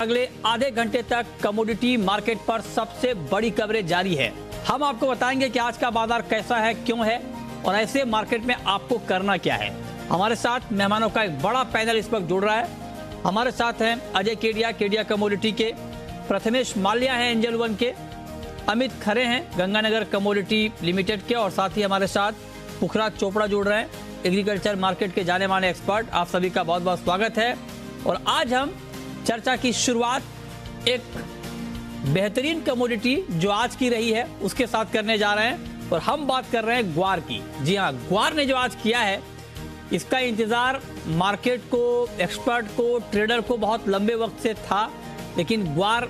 अगले आधे घंटे तक कमोडिटी मार्केट पर सबसे बड़ी कवरेज जारी है। हम आपको बताएंगे कि आज का बाजार कैसा है, क्यों है और ऐसे मार्केट में आपको करना क्या है। हमारे साथ मेहमानों का एक बड़ा पैनल इस वक्त जुड़ रहा है। हमारे साथ हैं अजय केडिया, केडिया कमोडिटी के, प्रथमेश माल्या हैं एंजल वन के, अमित खरे हैं गंगानगर कमोडिटी लिमिटेड के, और साथ ही हमारे साथ पुखराज चोपड़ा जुड़ रहे हैं, एग्रीकल्चर मार्केट के जाने माने एक्सपर्ट। आप सभी का बहुत बहुत स्वागत है। और आज हम चर्चा की शुरुआत एक बेहतरीन कमोडिटी जो आज की रही है उसके साथ करने जा रहे हैं, और हम बात कर रहे हैं ग्वार की। जी हाँ, ग्वार ने जो आज किया है इसका इंतजार मार्केट को, एक्सपर्ट को, ट्रेडर को बहुत लंबे वक्त से था, लेकिन ग्वार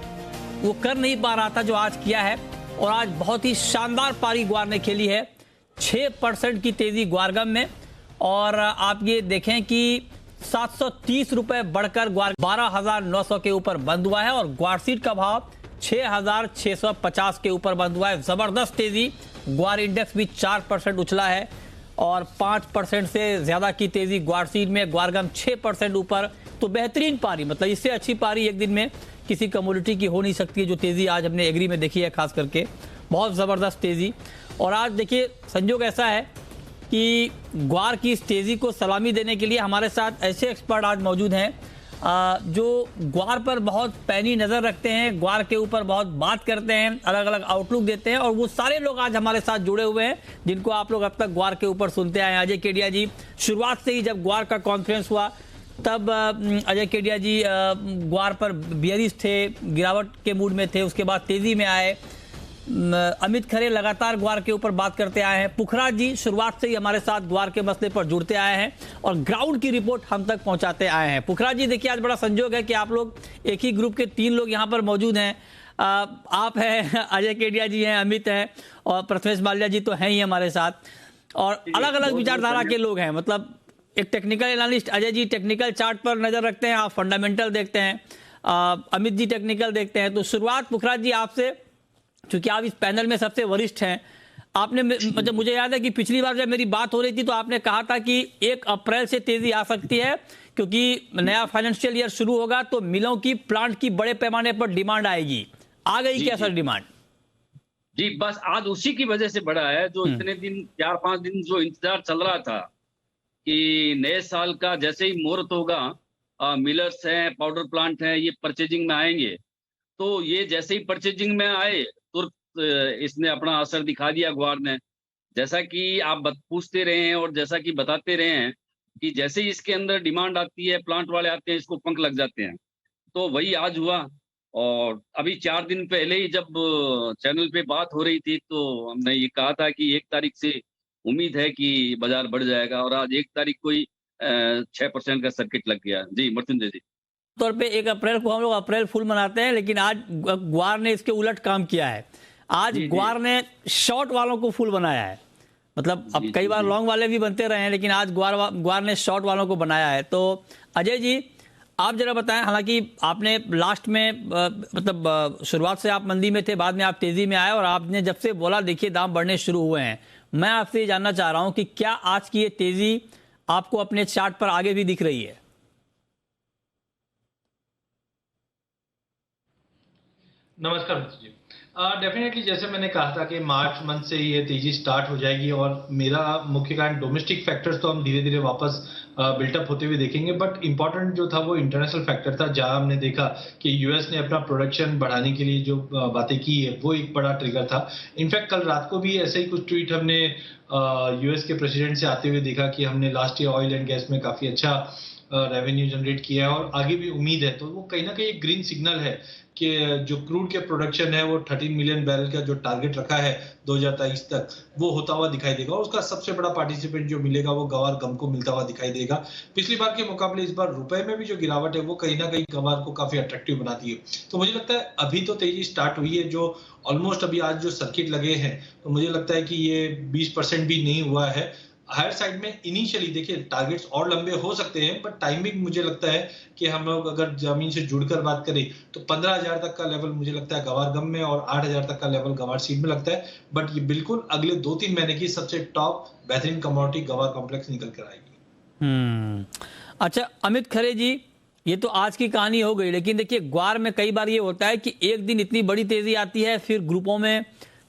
वो कर नहीं पा रहा था जो आज किया है। और आज बहुत ही शानदार पारी ग्वार ने खेली है, 6% की तेजी ग्वारगम में। और आप ये देखें कि 730 रुपए बढ़कर ग्वार 12,900 के ऊपर बंद हुआ है, और ग्वार सीड का भाव 6,650 के ऊपर बंद हुआ है। जबरदस्त तेजी। ग्वार इंडेक्स भी 4% उछला है और 5% से ज्यादा की तेजी ग्वार सीड में। ग्वारगम 6% ऊपर। तो बेहतरीन पारी, मतलब इससे अच्छी पारी एक दिन में किसी कमोडिटी की हो नहीं सकती है। जो तेजी आज हमने एग्री में देखी है, खास करके बहुत जबरदस्त तेजी। और आज देखिए संजोग ऐसा है कि ग्वार की इस तेजी को सलामी देने के लिए हमारे साथ ऐसे एक्सपर्ट आज मौजूद हैं जो ग्वार पर बहुत पैनी नजर रखते हैं, ग्वार के ऊपर बहुत बात करते हैं, अलग अलग आउटलुक देते हैं। और वो सारे लोग आज हमारे साथ जुड़े हुए हैं जिनको आप लोग अब तक ग्वार के ऊपर सुनते आए हैं। अजय केडिया जी, शुरुआत से ही जब ग्वार का कॉन्फ्रेंस हुआ तब अजय केडिया जी ग्वार पर बियरिश थे, गिरावट के मूड में थे, उसके बाद तेजी में आए। अमित खरे लगातार ग्वार के ऊपर बात करते आए हैं। पुखराज जी शुरुआत से ही हमारे साथ ग्वार के मसले पर जुड़ते आए हैं और ग्राउंड की रिपोर्ट हम तक पहुंचाते आए हैं। पुखराज जी, देखिए आज बड़ा संजोग है कि आप लोग एक ही ग्रुप के 3 लोग यहां पर मौजूद हैं। आप हैं, अजय केडिया जी हैं, अमित हैं, और प्रथमेश माल्या जी तो हैं ही हमारे साथ। और अलग अलग विचारधारा के लोग हैं। मतलब एक technical analyst Ajay ji technical chart पर नजर रखते हैं, आप फंडामेंटल देखते हैं, अमित जी टेक्निकल देखते हैं। तो शुरुआत पुखराज जी आपसे, क्योंकि आप इस पैनल में सबसे वरिष्ठ हैं। आपने, मतलब मुझे याद है कि पिछली बार जब मेरी बात हो रही थी तो आपने कहा था कि 1 अप्रैल से तेजी आ सकती है, क्योंकि नया फाइनेंशियल ईयर शुरू होगा तो मिलों की, प्लांट की बड़े पैमाने पर डिमांड आएगी। आ गई क्या सर डिमांड? जी, बस आज उसी की वजह से बढ़ा है। जो इतने दिन, 4-5 दिन जो इंतजार चल रहा था कि नए साल का जैसे ही मुहूर्त होगा, मिलर्स हैं, पाउडर प्लांट हैं, ये परचेजिंग में आएंगे। तो ये जैसे ही परचेजिंग में आए तुरंत इसने अपना असर दिखा दिया ग्वार ने। जैसा कि आप पूछते रहे हैं और जैसा कि बताते रहे हैं कि जैसे ही इसके अंदर डिमांड आती है, प्लांट वाले आते हैं, इसको पंख लग जाते हैं। तो वही आज हुआ। और अभी 4 दिन पहले ही जब चैनल पे बात हो रही थी तो हमने ये कहा था कि 1 तारीख से उम्मीद है कि बाजार बढ़ जाएगा, और आज 1 तारीख को ही 6% का सर्किट लग गया। जी मृत्युंजय जी, तौर पे 1 अप्रैल को हम लोग अप्रैल फुल मनाते हैं, लेकिन आज ग्वार ने इसके उलट काम किया है। आज ग्वार ने शॉर्ट वालों को फुल बनाया है। मतलब अब कई बार लॉन्ग वाले भी बनते रहे हैं, लेकिन आज ग्वार ने शॉर्ट वालों को बनाया है। तो अजय जी आप जरा बताएं, हालांकि आपने लास्ट में मतलब शुरुआत से आप मंदी में थे, बाद में आप तेजी में आए, और आपने जब से बोला देखिए दाम बढ़ने शुरू हुए हैं। मैं आपसे ये जानना चाह रहा हूं कि क्या आज की ये तेजी आपको अपने चार्ट पर आगे भी दिख रही है? नमस्कार मित्र जी। डेफिनेटली जैसे मैंने कहा था कि मार्च मंथ से ये तेजी स्टार्ट हो जाएगी, और मेरा मुख्य कारण डोमेस्टिक फैक्टर्स तो हम धीरे धीरे वापस बिल्टअप होते हुए देखेंगे, बट इंपॉर्टेंट जो था वो इंटरनेशनल फैक्टर था, जहां हमने देखा कि यूएस ने अपना प्रोडक्शन बढ़ाने के लिए जो बातें की है वो एक बड़ा ट्रिगर था। इनफैक्ट कल रात को भी ऐसे ही कुछ ट्वीट हमने यूएस के प्रेसिडेंट से आते हुए देखा कि हमने last year oil and gas में काफी अच्छा रेवेन्यू जनरेट किया है और आगे भी उम्मीद है। तो वो कहीं ना कहीं एक ग्रीन सिग्नल है कि जो क्रूड के प्रोडक्शन है वो 13 मिलियन बैरल का जो टारगेट रखा है 2023 तक, वो होता हुआ दिखाई देगा। और उसका सबसे बड़ा पार्टिसिपेंट जो मिलेगा वो गवार गम को मिलता हुआ दिखाई देगा। पिछली बार के मुकाबले इस बार रुपए में भी जो गिरावट है वो कहीं ना कहीं गवार को काफी अट्रैक्टिव बनाती है। तो मुझे लगता है अभी तो तेजी स्टार्ट हुई है, जो ऑलमोस्ट अभी आज जो सर्किट लगे हैं, तो मुझे लगता है कि ये 20% भी नहीं हुआ है। हायर साइड में इनिशियली देखिए टारगेट्स और लंबे हो सकते हैं, बट टाइमिंग मुझे लगता है कि हम लोग अगर जमीन से जुड़कर बात करें तो 15,000 तक का लेवल मुझे लगता है गवार गम में, और 8,000 तक का लेवल गवार सीड में लगता है। बट ये बिल्कुल अगले 2-3 महीने की सबसे टॉप बेहतरीन कमोडिटी गवार कॉम्प्लेक्स निकल कर आएगी। अच्छा अमित खरे जी, ये तो आज की कहानी हो गई, लेकिन देखिए ग्वार में कई बार ये होता है कि एक दिन इतनी बड़ी तेजी आती है, फिर ग्रुपों में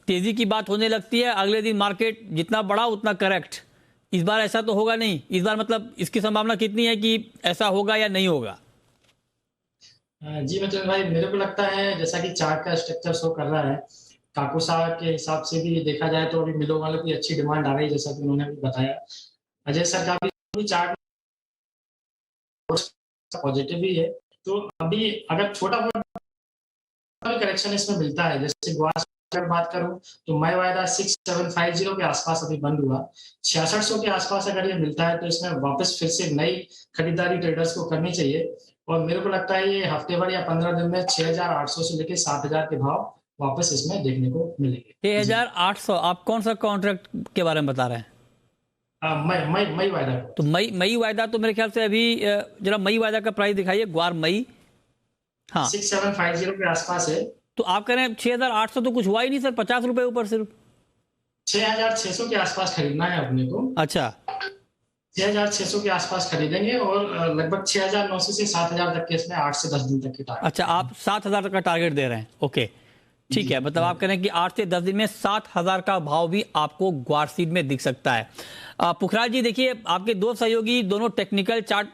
तेजी की बात होने लगती है, अगले दिन मार्केट जितना बढ़ा उतना करेक्ट। इस बार ऐसा तो होगा नहीं। इस बार मतलब इसकी संभावना कितनी है कि ऐसा होगा या नहीं होगा? जी मिथुन भाई, मेरे को लगता है जैसा कि चार्ट का स्ट्रक्चर शो कर रहा है, काकुसा के हिसाब से भी देखा जाए तो अभी मिलों वालों की अच्छी डिमांड आ रही है, जैसा कि उन्होंने भी बताया। अजय सर का भी चार्ट पॉजिटिव ही है। तो अभी अगर छोटा मोटा करेक्शन इसमें मिलता है, जैसे ग्वार अगर बात करूं तो मैं वायदा 6750 के आसपास अभी बंद हुआ। 6600 के आसपास अगर ये मिलता है तो इसमें वापस फिर से नई खरीदारी ट्रेडर्स को करनी चाहिए। और मेरे को लगता है ये हफ्ते भर या 15 दिन में 6800 से लेकर 7000 के भाव वापस इसमें देखने को मिलेंगे। 6800? आप कौन सा कॉन्ट्रैक्ट के बारे में बता रहे हैं? मई वायदा। तो मई वायदा तो मेरे ख्याल से अभी जरा मई वायदा का प्राइस दिखाइए, ग्वार मई। हाँ, 6750 के आसपास है। तो आप कह रहे हैं 6800 तो कुछ हुआ ही नहीं सर, 50 रुपए ऊपर सिर्फ। 6600 के आसपास खरीदना है अपने को। अच्छा, 6600 के आसपास खरीदेंगे और लगभग 6900 से 7000 तक के इसमें 8 से 10 दिन तक की टारगेट। अच्छा, आप 7000 तक का टारगेट दे रहे हैं। ओके, ठीक है। मतलब आप कह रहे हैं कि 8 से 10 दिन में 7000 का भाव भी आपको ग्वार सीड में दिख सकता है। पुखराज जी, देखिए आपके दो सहयोगी दोनों टेक्निकल चार्ट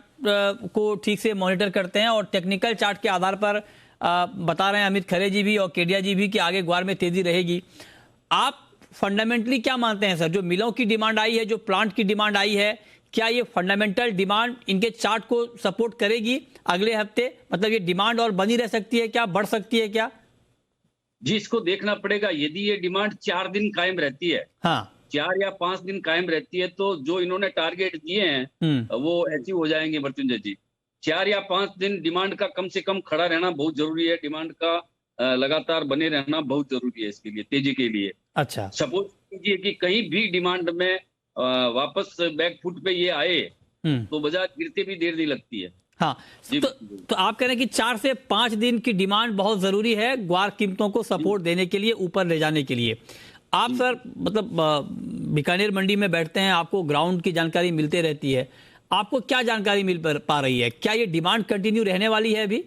को ठीक से मॉनिटर करते हैं और टेक्निकल चार्ट के आधार पर बता रहे हैं, अमित खरे जी भी और केडिया जी भी, कि आगे ग्वार में तेजी रहेगी। आप फंडामेंटली क्या मानते हैं सर? जो मिलों की डिमांड आई है, जो प्लांट की डिमांड आई है, क्या ये फंडामेंटल डिमांड इनके चार्ट को सपोर्ट करेगी अगले हफ्ते? मतलब ये डिमांड और बनी रह सकती है क्या, बढ़ सकती है क्या? जी, इसको देखना पड़ेगा। यदि ये डिमांड 4 दिन कायम रहती है, हाँ, 4 या 5 दिन कायम रहती है, तो जो इन्होंने टारगेट दिए हैं वो अचीव हो जाएंगे मृत्युंजय जी। 4 या 5 दिन डिमांड का कम से कम खड़ा रहना बहुत जरूरी है। डिमांड का लगातार बने रहना बहुत जरूरी है इसके लिए, तेजी के लिए। अच्छा, सपोज कीजिए कि कहीं भी डिमांड में वापस बैकफुट पे ये आए तो बाजार गिरते भी देर नहीं लगती है। हाँ, तो आप कह रहे हैं कि 4 से 5 दिन की डिमांड बहुत जरूरी है ग्वार कीमतों को सपोर्ट देने के लिए, ऊपर ले जाने के लिए। आप सर मतलब बीकानेर मंडी में बैठते हैं, आपको ग्राउंड की जानकारी मिलते रहती है, आपको क्या जानकारी मिल पा रही है? क्या ये डिमांड कंटिन्यू रहने वाली है अभी?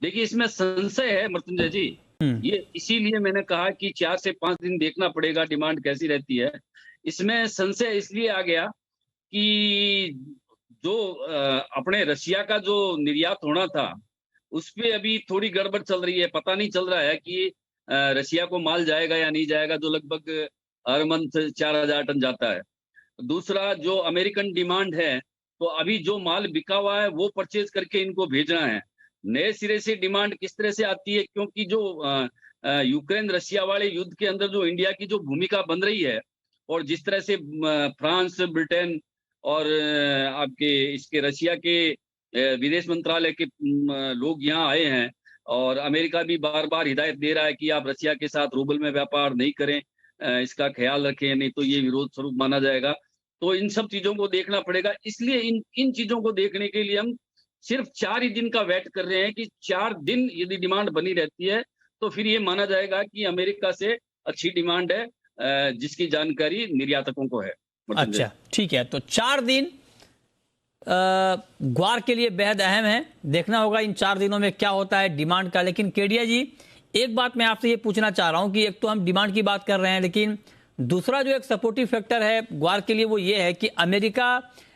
देखिए, इसमें संशय है मृत्युंजय जी। ये इसीलिए मैंने कहा कि 4 से 5 दिन देखना पड़ेगा डिमांड कैसी रहती है। इसमें संशय इसलिए आ गया कि जो अपने रशिया का जो निर्यात होना था उस पे अभी थोड़ी गड़बड़ चल रही है। पता नहीं चल रहा है कि रशिया को माल जाएगा या नहीं जाएगा, जो लगभग हर मंथ 4000 टन जाता है। दूसरा, जो अमेरिकन डिमांड है, तो अभी जो माल बिका हुआ है वो परचेज करके इनको भेजना है। नए सिरे से डिमांड किस तरह से आती है, क्योंकि जो यूक्रेन रशिया वाले युद्ध के अंदर जो इंडिया की जो भूमिका बन रही है, और जिस तरह से फ्रांस, ब्रिटेन और आपके इसके रशिया के विदेश मंत्रालय के लोग यहाँ आए हैं, और अमेरिका भी बार बार हिदायत दे रहा है कि आप रशिया के साथ रूबल में व्यापार नहीं करें, इसका ख्याल रखें, नहीं तो ये विरोध स्वरूप माना जाएगा। तो इन सब चीजों को देखना पड़ेगा। इसलिए इन चीजों को देखने के लिए हम सिर्फ 4 ही दिन का वेट कर रहे हैं कि 4 दिन यदि डिमांड बनी रहती है तो फिर ये माना जाएगा कि अमेरिका से अच्छी डिमांड है, जिसकी जानकारी निर्यातकों को है। अच्छा, ठीक है। तो 4 दिन ग्वार के लिए बेहद अहम है। देखना होगा इन 4 दिनों में क्या होता है डिमांड का। लेकिन केडिया जी, एक बात मैं आपसे ये पूछना चाह रहा हूं कि एक तो हम डिमांड की बात कर रहे हैं, लेकिन दूसरा जो एक सपोर्टिव फैक्टर है ग्वार के लिए वो ये है कि अमेरिका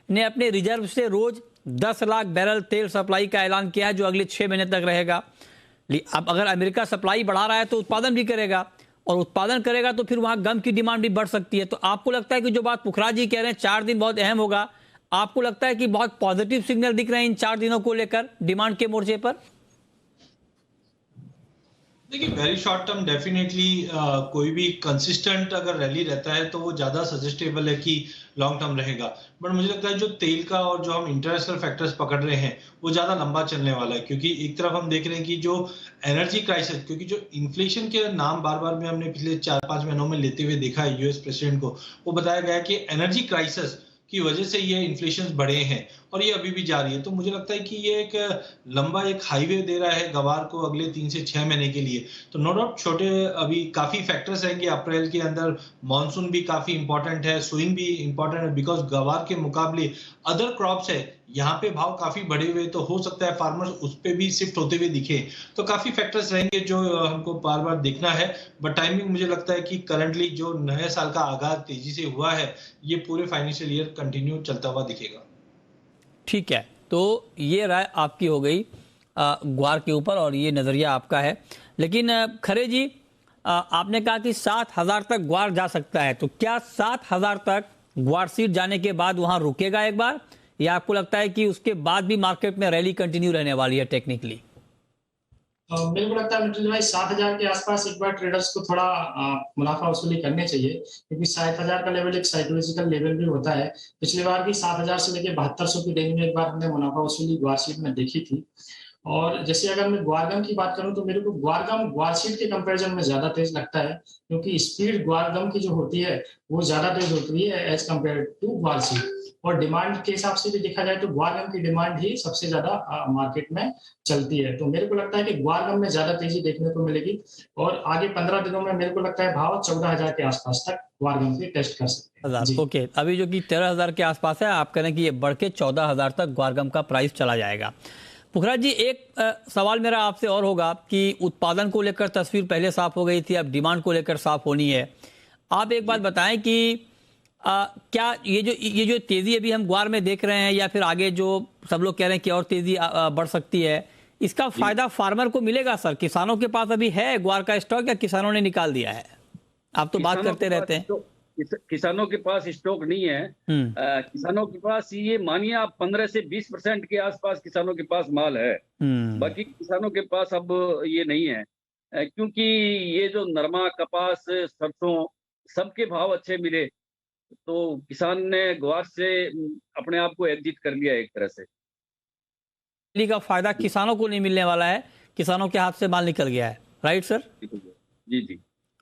ने अपने रिजर्व से रोज 10 लाख बैरल तेल सप्लाई का ऐलान किया है, जो अगले 6 महीने तक रहेगा। अब अगर अमेरिका सप्लाई बढ़ा रहा है तो उत्पादन भी करेगा, और उत्पादन करेगा तो फिर वहां गम की डिमांड भी बढ़ सकती है। तो आपको लगता है कि जो बात पुखराज जी कह रहे हैं 4 दिन बहुत अहम होगा, आपको लगता है कि बहुत पॉजिटिव सिग्नल दिख रहे हैं इन 4 दिनों को लेकर डिमांड के मोर्चे पर? देखिए, वेरी शॉर्ट टर्म डेफिनेटली कोई भी कंसिस्टेंट अगर रैली रहता है तो वो ज्यादा सजेस्टेबल है कि लॉन्ग टर्म रहेगा। बट मुझे लगता है जो तेल का और जो हम इंटरनेशनल फैक्टर्स पकड़ रहे हैं वो ज्यादा लंबा चलने वाला है, क्योंकि एक तरफ हम देख रहे हैं कि जो एनर्जी क्राइसिस, क्योंकि जो इन्फ्लेशन के नाम बार बार में हमने पिछले 4-5 महीनों में लेते हुए देखा है यूएस प्रेसिडेंट को, वो बताया गया कि एनर्जी क्राइसिस की वजह से ये इन्फ्लेशन बढ़े हैं और ये अभी भी जारी है। तो मुझे लगता है कि ये एक लंबा एक हाईवे दे रहा है गवार को अगले 3 से 6 महीने के लिए। तो नो डाउट छोटे अभी काफी फैक्टर्स रहेंगे। अप्रैल के अंदर मॉनसून भी काफी इंपॉर्टेंट है, सोइंग भी इंपॉर्टेंट है, बिकॉज गवार के मुकाबले अदर क्रॉप्स है यहाँ पे भाव काफी बढ़े हुए, तो हो सकता है फार्मर्स उस पे भी शिफ्ट होते हुए दिखे। तो काफी फैक्टर्स रहेंगे जो हमको बार बार देखना है, बट टाइमिंग मुझे लगता है कि करंटली जो नए साल का आगाज तेजी से हुआ है, ये पूरे फाइनेंशियल ईयर कंटिन्यू चलता हुआ दिखेगा। ठीक है, तो ये राय आपकी हो गई ग्वार के ऊपर और ये नज़रिया आपका है। लेकिन खरे जी, आपने कहा कि 7,000 तक ग्वार जा सकता है, तो क्या 7,000 तक ग्वार सीड जाने के बाद वहां रुकेगा एक बार, या आपको लगता है कि उसके बाद भी मार्केट में रैली कंटिन्यू रहने वाली है टेक्निकली? मेरे को लगता है मित्तल भाई 7,000 के आसपास एक बार ट्रेडर्स को थोड़ा मुनाफा वसूली करनी चाहिए, क्योंकि 7,000 का लेवल एक साइकोलॉजिकल लेवल भी होता है। पिछली बार भी 7,000 से लेकर 7200 की रेंज में एक बार हमने मुनाफा वसूली ग्वार सीड में देखी थी। और जैसे अगर मैं ग्वारगम की बात करूं तो मेरे को ग्वारगम ग्वार सीड के कंपैरिजन में ज्यादा तेज लगता है, क्योंकि स्पीड ग्वारगम की जो होती है वो ज्यादा तेज होती है एज कम्पेयर टू ग्वार सीड। और डिमांड के हिसाब से भी देखा जाए तो ग्वारगम की डिमांड ही सबसे ज्यादा मार्केट में चलती है। तो मेरे को लगता है कि ग्वारगम में ज्यादा तेजी देखने को मिलेगी और आगे 15 दिनों में मेरे को लगता है भाव 14,000 के आसपास तक ग्वारगम के टेस्ट कर सकते हैं। ओके, अभी जो कि 13,000 के आसपास है, आप कह रहे हैं कि ये बढ़ के 14,000 तक ग्वारगम का प्राइस चला जाएगा। पुखराज जी, एक सवाल मेरा आपसे और होगा कि उत्पादन को लेकर तस्वीर पहले साफ हो गई थी, अब डिमांड को लेकर साफ होनी है। आप एक बात बताएं कि क्या ये जो तेजी अभी हम ग्वार में देख रहे हैं, या फिर आगे जो सब लोग कह रहे हैं कि और तेजी बढ़ सकती है, इसका फायदा फार्मर को मिलेगा सर? किसानों के पास अभी है ग्वार का स्टॉक या किसानों ने निकाल दिया है? आप तो बात करते रहते हैं। किसानों के पास स्टॉक नहीं है। किसानों के पास ये मानिए आप 15 से 20% के आसपास किसानों के पास माल है। बाकी किसानों के पास अब ये नहीं है, क्योंकि ये जो नरमा, कपास, सरसों सबके भाव अच्छे मिले, तो किसान ने ग्वार से अपने आप को एग्जिट कर लिया एक तरह से। का फायदा किसानों को नहीं मिलने वाला है, किसानों के हाथ से माल निकल गया है। Right sir? जी जी,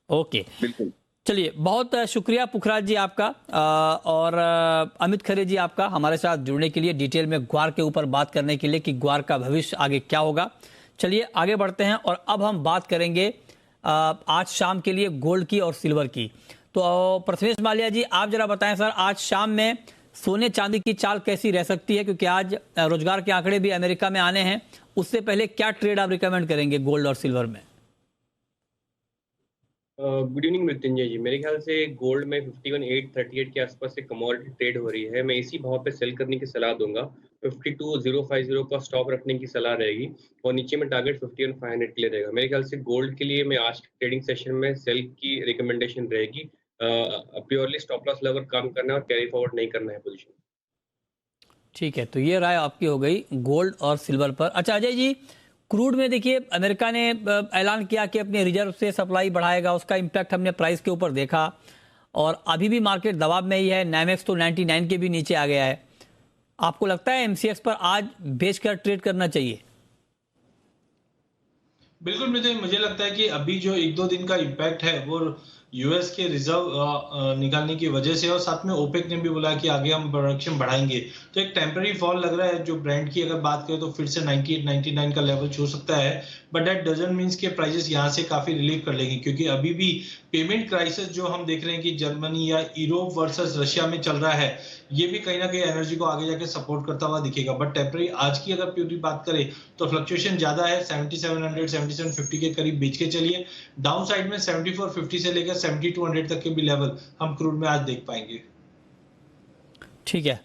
ओके, बिल्कुल। चलिए, बहुत शुक्रिया पुखराज जी आपका, और अमित खरे जी आपका हमारे साथ जुड़ने के लिए, डिटेल में ग्वार के ऊपर बात करने के लिए कि ग्वार का भविष्य आगे क्या होगा। चलिए आगे बढ़ते हैं और अब हम बात करेंगे आज शाम के लिए गोल्ड की और सिल्वर की। तो प्रथमेश माल्या जी, आप जरा बताएं सर, आज शाम में सोने चांदी की चाल कैसी रह सकती है, क्योंकि आज रोजगार के आंकड़े भी अमेरिका में आने हैं। उससे पहले क्या ट्रेड आप रिकमेंड करेंगे गोल्ड और सिल्वर में? गुड इवनिंग मृत्युंजय जी, मेरे ख्याल से गोल्ड में 51,838 के आसपास से कमोडिटी ट्रेड हो रही है। मैं इसी भाव पे सेल करने की सलाह दूंगा। 52,050 का स्टॉप रखने की सलाह रहेगी और नीचे में टारगेट 51,500 के लिए रहेगा। मेरे ख्याल से गोल्ड के लिए मैं आज के ट्रेडिंग सेशन में सेल की रिकमेंडेशन रहेगी। प्योरली स्टॉप लॉस लेवल काम करना है और कैरी फॉरवर्ड नहीं करना है पोजीशन। ठीक है, तो ये राय आपकी हो गई गोल्ड और सिल्वर पर। अच्छा अजय जी, क्रूड में देखिए अमेरिका ने ऐलान किया कि अपने रिजर्व से सप्लाई बढ़ाएगा, उसका इम्पैक्ट हमने प्राइस के ऊपर देखा और अभी भी मार्केट दबाव में ही है। नाइमेक्स तो 99 के भी नीचे आ गया है। आपको लगता है एमसीएक्स पर आज बेचकर ट्रेड करना चाहिए? बिल्कुल, मुझे लगता है कि अभी जो 1-2 दिन का इम्पैक्ट है वो यूएस के रिजर्व निकालने की वजह से, और साथ में ओपेक ने भी बोला कि आगे हम प्रोडक्शन बढ़ाएंगे, तो एक टेम्पररी फॉल लग रहा है। जो ब्रांड की अगर बात करें तो फिर से 98-99 का लेवल छू सकता है, बट दैट डजंट मींस के प्राइसेस यहां से काफी रिलीव कर लेंगे, क्योंकि अभी भी पेमेंट क्राइसिस जो हम देख रहे हैं कि जर्मनी या यूरोप वर्सेस रशिया में चल रहा है, ये भी कहीं ना कहीं एनर्जी को आगे जाके सपोर्ट करता हुआ दिखेगा। बट टेम्पररी आज की अगर प्योरली बात करें तो फ्लक्चुएशन ज्यादा है। 7700 7750 के करीब बेच के चलिए। डाउन साइड में 7450 से लेकर 7200 तक के भी लेवल हम क्रूड में आज देख पाएंगे। ठीक है,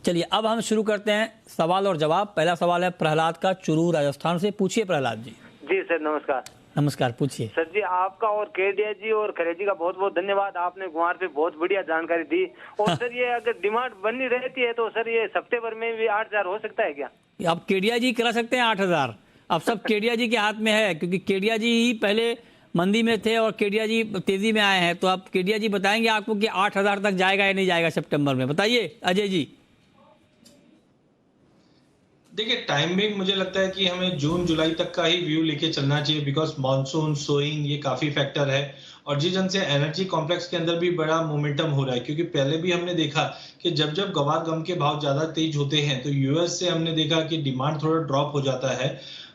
चलिए अब हम शुरू करते हैं सवाल और जवाब। पहला सवाल है प्रहलाद का, चुरू राजस्थान से। पूछिए प्रहलाद जी। जी सर, नमस्कार। नमस्कार, पूछिए। सर जी, आपका और केडिया जी और खरे जी का बहुत बहुत धन्यवाद। आपने ग्वार पे बहुत बढ़िया जानकारी दी। और सर ये अगर डिमांड बनी रहती है तो सर ये हफ्ते भर में भी 8,000 हो सकता है क्या? अब केडिया जी करा सकते हैं 8,000। अब सब केडिया जी के हाथ में है, क्योंकि केडिया जी ही पहले मंदी में थे और केडिया जी तेजी में आए हैं। तो अब केडिया जी बताएंगे आपको कि 8,000 तक जाएगा या नहीं जाएगा सितंबर में। बताइए अजय जी। देखिए, टाइमिंग मुझे लगता है कि हमें जून जुलाई तक का ही व्यू लेके चलना चाहिए, बिकॉज मॉनसून सोइंग ये काफी फैक्टर है, और जिस जन से एनर्जी कॉम्प्लेक्स के अंदर भी बड़ा मोमेंटम हो रहा है, क्योंकि पहले भी हमने देखा कि जब जब गवार गम के भाव ज्यादा तेज होते हैं तो यूएस से हमने देखा कि डिमांड थोड़ा ड्रॉप हो जाता है।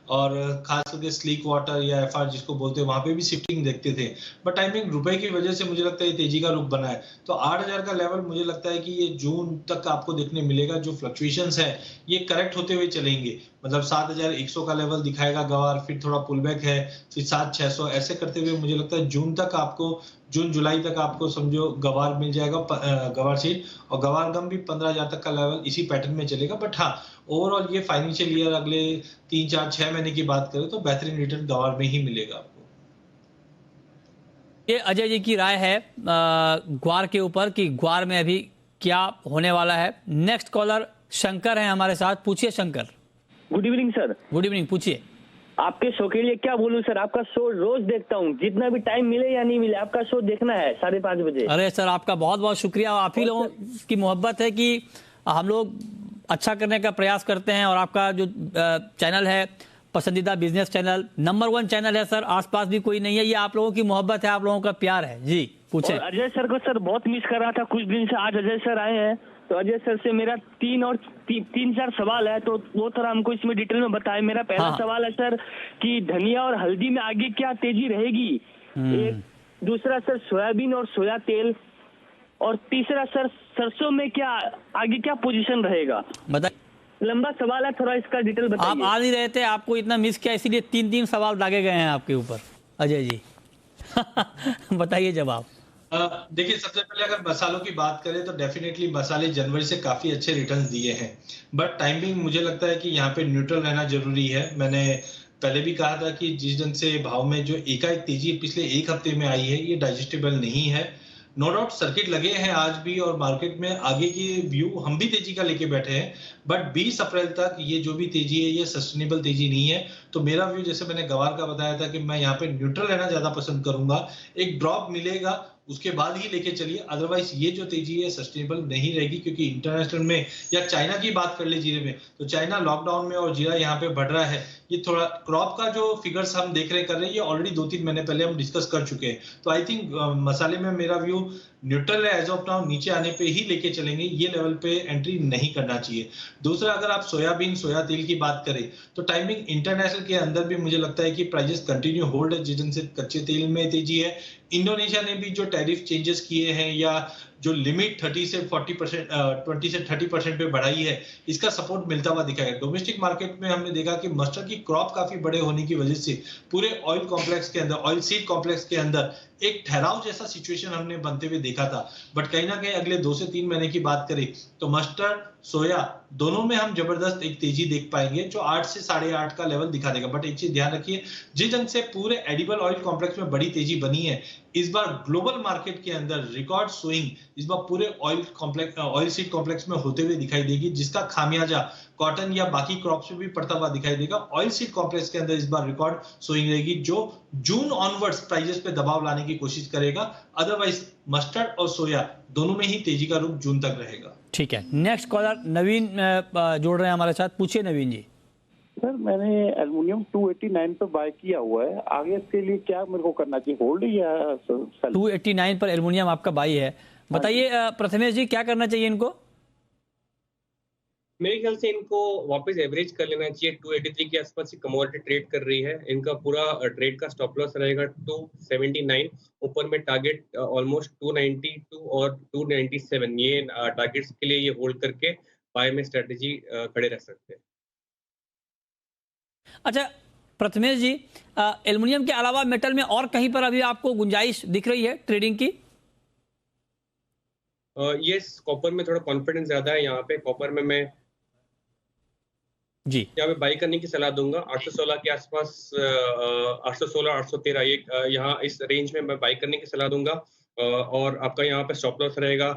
और खास करके स्लीक वाटर या एफआर जिसको बोलते हैं वहां पे भी शिफ्टिंग देखते थे, बट टाइमिंग रुपए की वजह से मुझे लगता है तेजी का रुख बना है। तो 8,000 का लेवल मुझे लगता है कि ये जून तक आपको देखने मिलेगा। जो फ्लक्चुएशंस है ये करेक्ट होते हुए चलेंगे, मतलब 7,100 का लेवल दिखाएगा गवार, फिर थोड़ा पुलबैक है, फिर 7,600 ऐसे करते हुए मुझे लगता है जून तक आपको, जून जुलाई तक आपको समझो गवार मिल जाएगा, गवार सीट और गवार गम भी 15,000 तक का लेवल इसी पैटर्न में चलेगा। बट हाँ, ओवरऑल ये फाइनेंशियल ईयर अगले 3, 4, 6 महीने की बात करें तो बेहतरीन रिटर्न गवार में ही मिलेगा आपको। ये अजय जी की राय है ग्वार के ऊपर कि ग्वार में अभी क्या होने वाला है। नेक्स्ट कॉलर शंकर हैं हमारे साथ, पूछिए Shankar. Good evening sir. Good evening, पूछिए। आपके शो के लिए क्या बोलूं सर, आपका शो रोज देखता हूं, जितना भी टाइम मिले या नहीं मिले आपका शो देखना है 5:30 बजे। अरे सर आपका बहुत बहुत शुक्रिया, आप ही लोगों की मोहब्बत है कि हम लोग अच्छा करने का प्रयास करते हैं और आपका जो चैनल है पसंदीदा बिजनेस चैनल, नंबर 1 चैनल है सर, आसपास भी कोई नहीं है। ये आप लोगों की मोहब्बत है, आप लोगों का प्यार है जी। पूछे। अजय सर को सर बहुत मिस कर रहा था कुछ दिन से, आज अजय सर आए हैं तो अजय सर से मेरा 3-4 सवाल है, तो वो थोड़ा हमको इसमें डिटेल में बताएं। मेरा पहला सवाल है सर कि धनिया और हल्दी में आगे क्या तेजी रहेगी, एक। दूसरा सर सोयाबीन और सोया तेल, और तीसरा सर सरसों में क्या आगे क्या पोजीशन रहेगा। बताइए। लंबा सवाल है, थोड़ा इसका डिटेल बताइए। आप आ नहीं रहे थे, आपको इतना मिस किया इसीलिए 3 सवाल दागे गए हैं आपके ऊपर अजय जी। बताइए जवाब। देखिए, सबसे पहले अगर मसालों की बात करें तो डेफिनेटली मसाले जनवरी से काफी अच्छे रिटर्न्स दिए हैं, बट टाइमिंग मुझे लगता है कि यहाँ पे न्यूट्रल रहना जरूरी है। मैंने पहले भी कहा था कि जिस ढंग से भाव में जो एकाएक तेजी पिछले 1 हफ्ते में आई है ये डाइजेस्टेबल नहीं है। नो डाउट सर्किट लगे हैं आज भी और मार्केट में आगे की व्यू हम भी तेजी का लेके बैठे हैं, बट 20 अप्रैल तक ये जो भी तेजी है ये सस्टेनेबल तेजी नहीं है। तो मेरा व्यू, जैसे मैंने गवार का बताया था, कि मैं यहाँ पे न्यूट्रल रहना ज्यादा पसंद करूंगा। एक ड्रॉप मिलेगा उसके बाद ही लेके चलिए, अदरवाइज ये जो तेजी है सस्टेनेबल नहीं रहेगी। क्योंकि इंटरनेशनल में या चाइना की बात कर ले जीरे में, तो चाइना लॉकडाउन में और जीरा यहाँ पे बढ़ रहा है। ये थोड़ा क्रॉप का जो फिगर्स हम देख रहे कर रहे हैं ये ऑलरेडी 2-3 महीने पहले हम डिस्कस कर चुके हैं। तो आई थिंक मसाले में मेरा व्यू न्यूट्रल है एज ऑफ नाउ, नीचे आने पे ही लेके चलेंगे, ये लेवल पे एंट्री नहीं करना चाहिए। दूसरा, अगर आप सोयाबीन सोया तेल की बात करें तो टाइमिंग इंटरनेशनल के अंदर भी मुझे लगता है कि प्राइसेस कंटिन्यू होल्ड है, जिस दिन से कच्चे तेल में तेजी है। इंडोनेशिया ने भी जो टैरिफ चेंजेस किए हैं या जो लिमिट 30 से 40%, 20 से 30% पे बढ़ाई है, इसका सपोर्ट मिलता हुआ दिखाएगा। डोमेस्टिक मार्केट में हमने देखा कि मस्टर्ड की क्रॉप काफी बड़े होने की वजह से पूरे ऑयल कॉम्प्लेक्स के अंदर, ऑयल सीड कॉम्प्लेक्स के अंदर एक ठहराव जैसा सिचुएशन हमने बनते हुए देखा था। बट कहीं ना कहीं अगले 2 से 3 महीने की बात करें तो मस्टर्ड सोया दोनों में हम जबरदस्त एक तेजी देख पाएंगे जो 8 से 8.5 का लेवल दिखा देगा। बट एक चीज ध्यान रखिए, जिस ढंग से पूरे एडिबल ऑयल कॉम्प्लेक्स में बड़ी तेजी बनी है, इस बार ग्लोबल मार्केट के अंदर रिकॉर्ड स्विंग इस बार पूरे ऑयल सीड कॉम्प्लेक्स में होते हुए दिखाई देगी, जिसका खामियाजा कॉटन या बाकी क्रॉप्स में भी पड़ता हुआ दिखाई देगा। ऑयल सीड कॉम्प्लेक्स के अंदर इस बार रिकॉर्ड स्विंग रहेगी जो जून ऑनवर्ड्स प्राइसेस पे दबाव लाने की कोशिश करेगा। अदरवाइज मस्टर्ड और सोया दोनों में ही तेजी का रुख जून तक रहेगा। ठीक है, नेक्स्ट कॉलर नवीन जोड़ रहे हैं हमारे साथ, पूछिए नवीन जी। सर, मैंने एल्युमिनियम 289 पर बाय किया हुआ है, आगे इसके लिए क्या मेरे को करना चाहिए, होल्ड या सेल? 289 पर एल्युमिनियम आपका बाई है, बताइए प्रथमेश जी क्या करना चाहिए इनको? मेरे ख्याल से इनको वापस एवरेज कर लेना चाहिए। 283 के आसपास ही कमोडिटी ट्रेड कर रही है, इनका पूरा ट्रेड का स्टॉप लॉस रहेगा 279, ऊपर में टारगेट ऑलमोस्ट 292 और 297, ये टारगेट्स के लिए ये होल्ड करके बाय में स्ट्रेटेजी खड़े रह सकते हैं। अच्छा प्रथमेश जी, एल्युमिनियम के अलावा मेटल में और कहीं पर अभी आपको गुंजाइश दिख रही है ट्रेडिंग की? यस, कॉपर में थोड़ा कॉन्फिडेंस ज्यादा है यहाँ पे। कॉपर में मैं जी यहाँ पे बाई करने की सलाह दूंगा 816 के आसपास, 816 813 ये यहाँ इस रेंज में मैं बाई करने की सलाह दूंगा। और आपका यहाँ पे स्टॉप लॉस रहेगा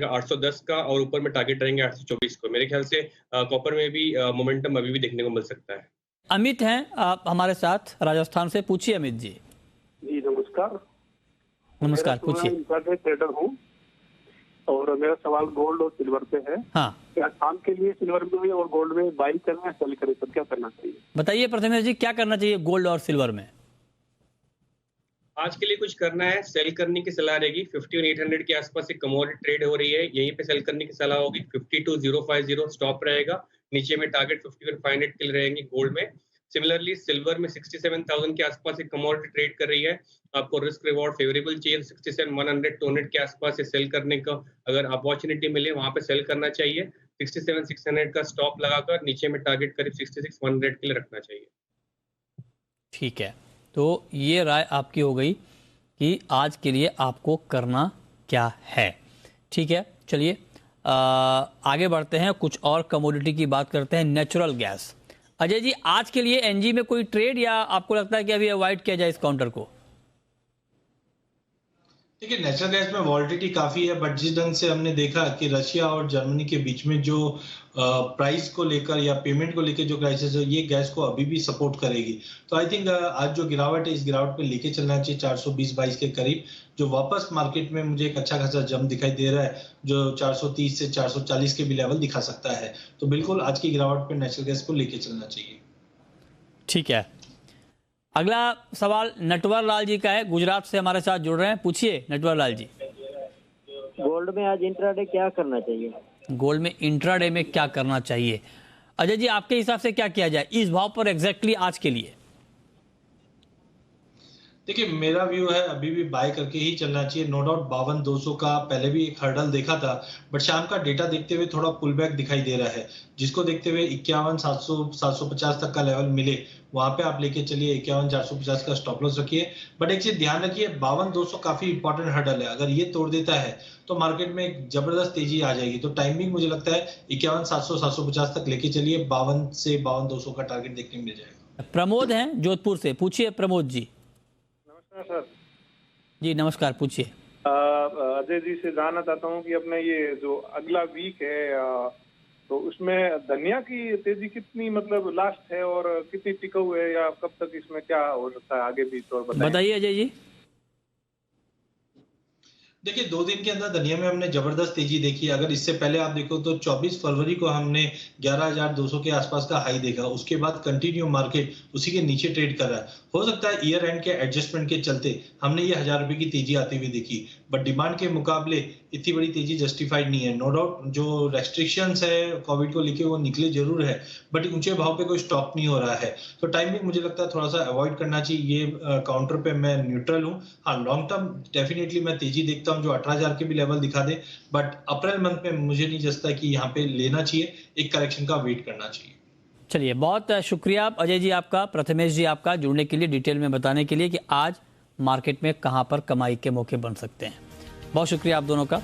810 का, और ऊपर में टारगेट रहेंगे 824 को। मेरे ख्याल से कॉपर में भी मोमेंटम अभी भी देखने को मिल सकता है। अमित हैं आप हमारे साथ राजस्थान से, पूछिए अमित जी। जी नमस्कार। नमस्कार, पूछिए। ट्रेडर हूँ और मेरा सवाल गोल्ड और सिल्वर पे है। हाँ, क्या शाम के लिए सिल्वर में और गोल्ड में बाई करना है, सेल करें, तो क्या करना चाहिए? बताइए प्रथमेश जी क्या करना चाहिए गोल्ड और सिल्वर में? आज के लिए कुछ करना है, सेल करने की सलाह रहेगी। 51,800 के आसपास एक कमोडिटी ट्रेड हो रही है, यहीं पे सेल करने की सलाह होगी। 52,050 स्टॉप रहेगा, नीचे में टारगेट 51,500 के लिए रहेंगे गोल्ड में। सिमिलरली सिल्वर में 67,000 के आसपास एक कमोडिटी ट्रेड कर रही है, आपको रिस्क रिवॉर्ड फेवरेबल चाहिए। 67,100 200 के आसपास से सेल करने का अगर अपॉर्चुनिटी मिले वहां पे सेल करना चाहिए। 67,600 का स्टॉप लगाकर नीचे में टारगेट करीब 66,100 के लिए रखना चाहिए। ठीक है, तो ये राय आपकी हो गई कि आज के लिए आपको करना क्या है। ठीक है, चलिए आगे बढ़ते हैं, कुछ और कमोडिटी की बात करते हैं। नेचुरल गैस, अजय जी आज के लिए एनजी में कोई ट्रेड या आपको लगता है कि अभी अवॉइड किया जाए इस काउंटर को? देखिए, नेचुरल गैस में वॉलिटिलिटी काफी है, बट जिस ढंग से हमने देखा कि रशिया और जर्मनी के बीच में जो प्राइस को लेकर या पेमेंट को लेकर जो क्राइसिस है, ये गैस को अभी भी सपोर्ट करेगी। तो आई थिंक आज जो गिरावट है, इस गिरावट पे लेके चलना चाहिए 420-22 के करीब, जो वापस मार्केट में मुझे एक अच्छा खासा जंप दिखाई दे रहा है, जो 430 से 440 के भी लेवल दिखा सकता है। तो बिल्कुल आज की गिरावट पे नेचुरल गैस को लेके चलना चाहिए। ठीक है, अगला सवाल नटवर लाल जी का है, गुजरात से हमारे साथ जुड़ रहे हैं। पूछिए नटवर लाल जी। गोल्ड में आज इंट्राडे क्या करना चाहिए? गोल्ड में इंट्राडे में क्या करना चाहिए, अजय जी आपके हिसाब से क्या किया जाए इस भाव पर एग्जैक्टली आज के लिए? देखिए, मेरा व्यू है अभी भी बाय करके ही चलना चाहिए। नो डाउट 52,200 का पहले भी एक हर्डल देखा था, बट शाम का डेटा देखते हुए थोड़ा पुल बैक दिखाई दे रहा है, जिसको देखते हुए 51,700 750 तक का लेवल मिले वहां पे आप लेके चलिए। 51,450 का स्टॉप लॉस रखिए। बट एक चीज ध्यान रखिए, 52,200 काफी इंपॉर्टेंट हर्डल है, अगर ये तोड़ देता है तो मार्केट में एक जबरदस्त तेजी आ जाएगी। तो टाइमिंग मुझे लगता है 51,700 750 तक लेके चलिए, 52 से 52,200 का टारगेट देखने को मिल जाएगा। प्रमोद हैं जोधपुर से, पूछिए प्रमोद जी। सर जी नमस्कार, पूछिए। अजय जी से जानना चाहता हूँ कि अपने ये जो अगला वीक है तो उसमें धनिया की तेजी कितनी मतलब लास्ट है और कितनी टिकाऊ है, या कब तक इसमें क्या हो सकता है आगे भी, तो बताइए अजय जी। देखिए, 2 दिन के अंदर धनिया में हमने जबरदस्त तेजी देखी। अगर इससे पहले आप देखो तो 24 फरवरी को हमने 11,200 के आसपास का हाई देखा, उसके बाद कंटिन्यू मार्केट उसी के नीचे ट्रेड कर रहा है। हो सकता है ईयर एंड के एडजस्टमेंट के चलते हमने ये 1,000 रुपए की तेजी आती हुई देखी, बट डिमांड के मुकाबले इतनी बड़ी तेजी जस्टिफाइड नहीं है। नो डाउट जो रेस्ट्रिक्शंस है कोविड को लेके वो निकले जरूर है, बट ऊंचे भाव पे कोई स्टॉप नहीं हो रहा है। तो टाइमिंग मुझे लगता है थोड़ा सा अवॉइड करना चाहिए। ये काउंटर पे मैं न्यूट्रल हूँ। हाँ, लॉन्ग टर्म डेफिनेटली मैं तेजी देखता हूँ जो 18,000 के भी लेवल दिखा दे, बट अप्रैल मंथ में मुझे नहीं जचता कि यहाँ पे लेना चाहिए, एक करेक्शन का वेट करना चाहिए। चलिए, बहुत शुक्रिया अजय जी आपका, प्रथमेश जी आपका जुड़ने के लिए, डिटेल में बताने के लिए कि आज मार्केट में कहां पर कमाई के मौके बन सकते हैं। बहुत शुक्रिया आप दोनों का।